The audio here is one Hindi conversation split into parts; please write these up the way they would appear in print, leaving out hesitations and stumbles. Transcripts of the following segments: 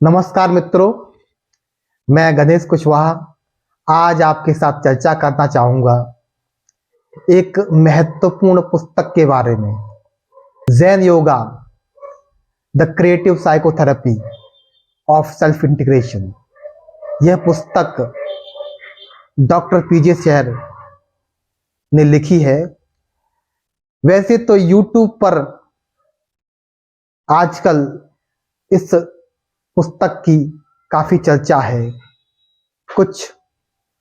नमस्कार मित्रों, मैं गणेश कुशवाहा आज आपके साथ चर्चा करना चाहूंगा एक महत्वपूर्ण पुस्तक के बारे में। Zen yoga, the creative psychotherapy of self integration. यह पुस्तक डॉक्टर पीजे शहर ने लिखी है। वैसे तो यूट्यूब पर आजकल इस पुस्तक की काफी चर्चा है। कुछ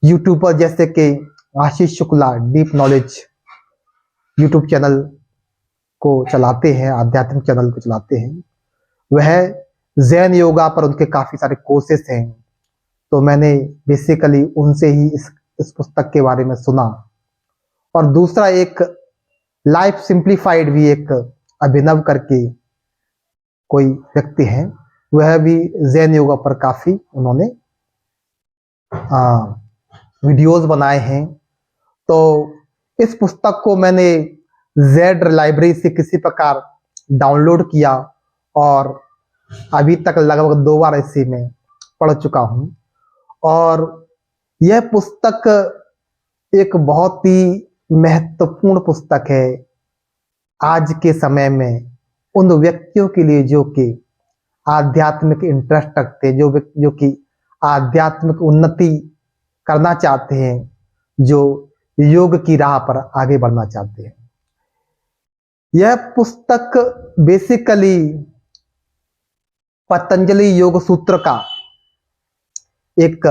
यूट्यूबर जैसे कि Ashish Shukla deep knowledge YouTube channel को चलाते हैं, आध्यात्मिक चैनल को चलाते हैं। वह ज़ेन योगा पर उनके काफी सारे कोर्सेस हैं, तो मैंने बेसिकली उनसे ही इस पुस्तक के बारे में सुना। और दूसरा एक लाइफ सिंप्लीफाइड भी एक अभिनव करके कोई व्यक्ति हैं, वह भी ज़ेन योगा पर काफी उन्होंने वीडियोस बनाए हैं। तो इस पुस्तक को मैंने जेड लाइब्रेरी से किसी प्रकार डाउनलोड किया और अभी तक लगभग 2 बार इसे मैं पढ़ चुका हूं। और यह पुस्तक एक बहुत ही महत्वपूर्ण पुस्तक है आज के समय में उन व्यक्तियों के लिए जो कि आध्यात्मिक इंटरेस्ट रखते हैं, जो कि आध्यात्मिक उन्नति करना चाहते हैं, जो योग की राह पर आगे बढ़ना चाहते हैं। यह पुस्तक बेसिकली पतंजलि योग सूत्र का एक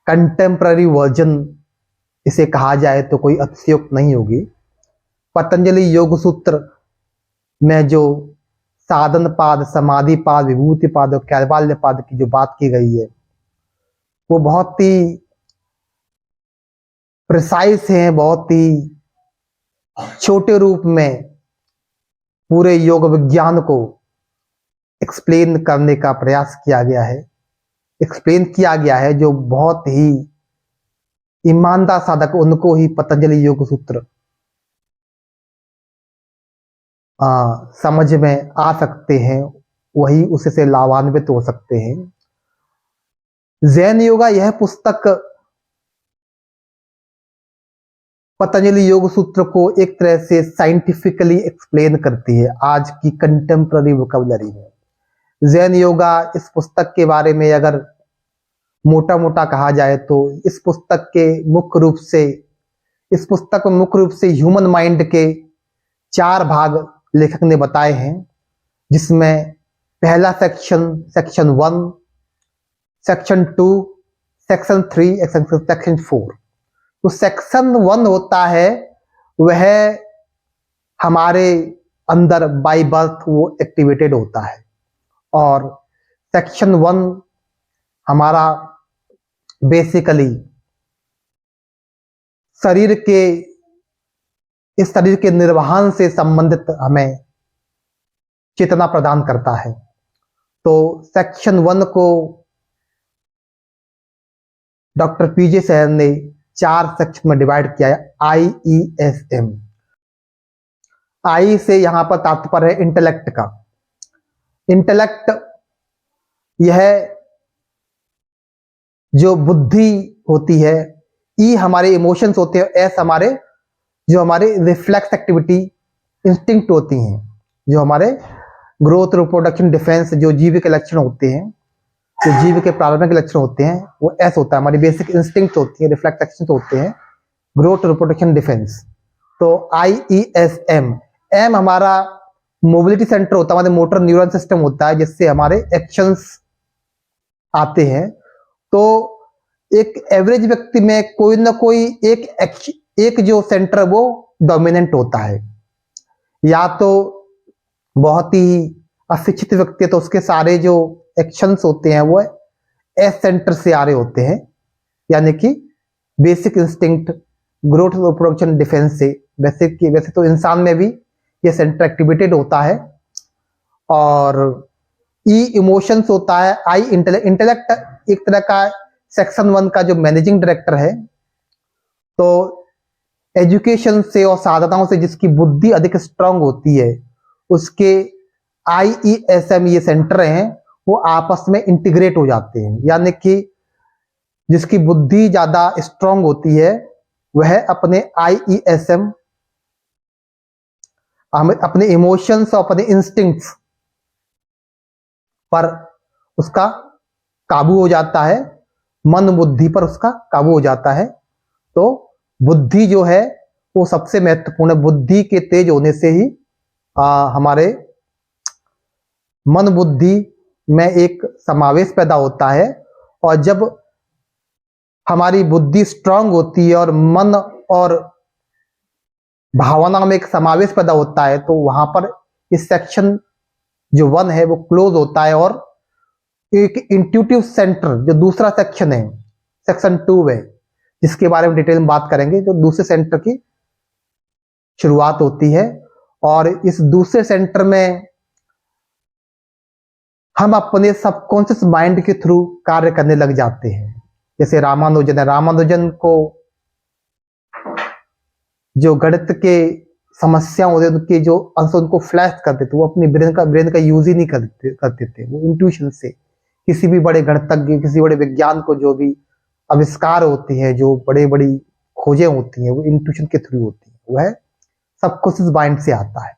कंटेम्प्ररी वर्जन इसे कहा जाए तो कोई अतिशयोक्ति नहीं होगी। पतंजलि योग सूत्र में जो साधन पाद, समाधि पाद, विभूति पाद और कैवल्य पाद की जो बात की गई है वो बहुत ही प्रिसाइज है, बहुत ही छोटे रूप में पूरे योग विज्ञान को एक्सप्लेन करने का प्रयास किया गया है, एक्सप्लेन किया गया है। जो बहुत ही ईमानदार साधक उनको ही पतंजलि योग सूत्र समझ में आ सकते हैं, वही उससे लाभान्वित हो सकते हैं। ज़ेन योगा यह पुस्तक पतंजलि योग सूत्र को एक तरह से साइंटिफिकली एक्सप्लेन करती है आज की कंटेम्प्ररी वोकैबुलरी में। ज़ेन योगा इस पुस्तक के बारे में अगर मोटा मोटा कहा जाए तो इस पुस्तक में मुख्य रूप से ह्यूमन माइंड के 4 भाग लेखक ने बताए हैं, जिसमें पहला सेक्शन 1, सेक्शन 2, सेक्शन 3, सेक्शन 4। तो सेक्शन 1 होता है वह हमारे अंदर बाय बर्थ वो एक्टिवेटेड होता है, और सेक्शन 1 हमारा बेसिकली इस शरीर के निर्वहन से संबंधित हमें चेतना प्रदान करता है। तो सेक्शन 1 को डॉक्टर पीजे शहर ने 4 सेक्शन में डिवाइड किया है। IESM। आई से यहां पर तात्पर्य है इंटेलेक्ट का। इंटेलेक्ट यह जो बुद्धि होती है, ई हमारे इमोशंस होते हैं, एस हमारे रिफ्लेक्स एक्टिविटी इंस्टिंक्ट होती हैं, जो हमारे ग्रोथ, रिप्रोडक्शन, डिफेंस जो जीव के लक्षण होते हैं, जो जीव के प्रारंभिक लक्षण होते हैं, वो एस होता है। हमारी बेसिक इंस्टिंक्ट होती है, रिफ्लेक्स एक्शंस होते हैं, ग्रोथ, रिप्रोडक्शन, डिफेंस। तो IESM। एम हमारा मोबिलिटी सेंटर होता है, हमारे मोटर न्यूरल सिस्टम होता है, जिससे हमारे एक्शंस आते हैं। तो एक एवरेज व्यक्ति में कोई ना कोई एक जो सेंटर वो डोमिनेंट होता है। या तो बहुत ही अशिक्षित व्यक्ति है तो उसके सारे जो एक्शंस होते हैं वो एस सेंटर से आ रहे होते हैं, यानी कि basic instinct, growth, reproduction, defence से। वैसे तो इंसान में भी ये सेंटर एक्टिवेटेड होता है। और ई इमोशंस होता है। आई इंटेलेक्ट एक तरह का सेक्शन 1 का जो मैनेजिंग डायरेक्टर है। तो एजुकेशन से और साधनाओं से जिसकी बुद्धि अधिक स्ट्रांग होती है, उसके IESM ये सेंटर हैं, वो आपस में इंटीग्रेट हो जाते हैं, यानी कि जिसकी बुद्धि ज्यादा स्ट्रांग होती है वह अपने IESM, अपने इमोशंस और अपने इंस्टिंक्ट्स पर उसका काबू हो जाता है, मन बुद्धि पर उसका काबू हो जाता है। तो बुद्धि जो है वो सबसे महत्वपूर्ण है। बुद्धि के तेज होने से ही हमारे मन बुद्धि में एक समावेश पैदा होता है, और जब हमारी बुद्धि स्ट्रांग होती है और मन और भावना में एक समावेश पैदा होता है, तो वहां पर इस सेक्शन जो 1 है वो क्लोज होता है, और एक इंट्यूटिव सेंटर जो दूसरा सेक्शन है, सेक्शन 2 है, जिसके बारे में डिटेल में बात करेंगे, जो दूसरे सेंटर की शुरुआत होती है। और इस दूसरे सेंटर में हम अपने सबकॉन्शियस माइंड के थ्रू कार्य करने लग जाते हैं। जैसे रामानुजन है, रामानुजन को जो गणित के समस्या होते उनके जो आंसर उनको फ्लैश करते थे, वो अपनी ब्रेन का यूज ही नहीं करते थे। वो इंट्यूशन से किसी भी बड़े गणितज्ञ, किसी बड़े विज्ञान को जो भी आविष्कार होती है, जो बड़े बड़ी खोजें होती हैं, वो इंट्यूशन के थ्रू होती है, वह सबकॉन्शियस माइंड से आता है।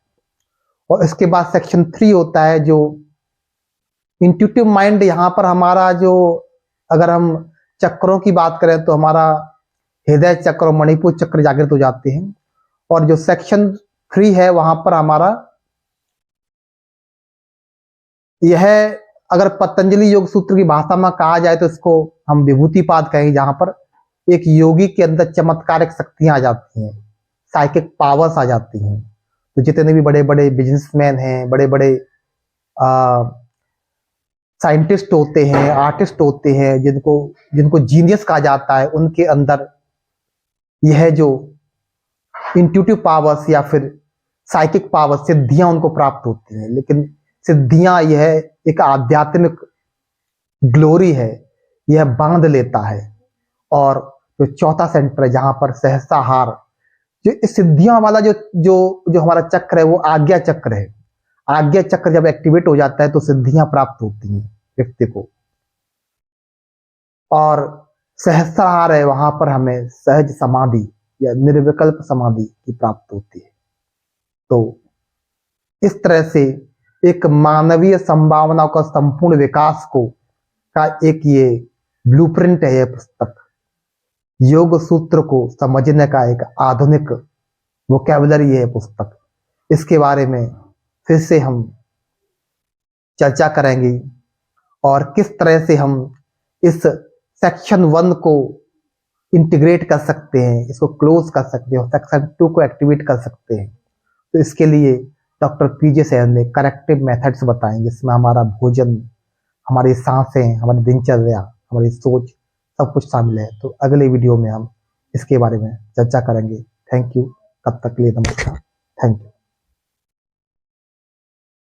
और इसके बाद सेक्शन 3 होता है जो इंट्यूटिव माइंड। यहाँ पर हमारा जो, अगर हम चक्रों की बात करें तो हमारा हृदय चक्र और मणिपुर चक्र जागृत हो जाते हैं। और जो सेक्शन 3 है वहां पर हमारा यह, अगर पतंजलि योग सूत्र की भाषा में कहा जाए तो इसको हम विभूतिपाद कहेंगे, जहां पर एक योगी के अंदर चमत्कारिक शक्तियां आ जाती हैं, साइकिक पावर्स आ जाती हैं। तो जितने भी बड़े बड़े बिजनेसमैन हैं, बड़े बड़े साइंटिस्ट होते हैं, आर्टिस्ट होते हैं, जिनको जीनियस कहा जाता है, उनके अंदर यह जो इंट्यूटिव पावर्स या फिर साइकिक पावर्स, सिद्धियां उनको प्राप्त होती हैं। लेकिन सिद्धियां यह एक आध्यात्मिक ग्लोरी है, यह बांध लेता है। और जो चौथा सेंटर है जहां पर सहस्त्राहार, जो इस सिद्धियां वाला जो जो जो हमारा चक्र है वो आज्ञा चक्र है। आज्ञा चक्र जब एक्टिवेट हो जाता है तो सिद्धियां प्राप्त होती हैं व्यक्ति को। और सहस्त्राहार है, वहां पर हमें सहज समाधि या निर्विकल्प समाधि की प्राप्त होती है। तो इस तरह से एक मानवीय संभावना का संपूर्ण विकास को का एक ये ब्लूप्रिंट है, यह पुस्तक। योग सूत्र को समझने का एक आधुनिक वोकैबुलरी है पुस्तक। इसके बारे में फिर से हम चर्चा करेंगे, और किस तरह से हम इस सेक्शन 1 को इंटीग्रेट कर सकते हैं, इसको क्लोज कर सकते हैं, और सेक्शन 2 को एक्टिवेट कर सकते हैं। तो इसके लिए डॉक्टर PJ सैन ने करेक्टिव मेथड्स बताएंगे, जिसमें हमारा भोजन, हमारी सांसें, हमारी दिनचर्या, हमारी सोच, सब कुछ शामिल है। तो अगले वीडियो में हम इसके बारे में चर्चा करेंगे। थैंक यू, तब तक के लिए नमस्कार, थैंक यू।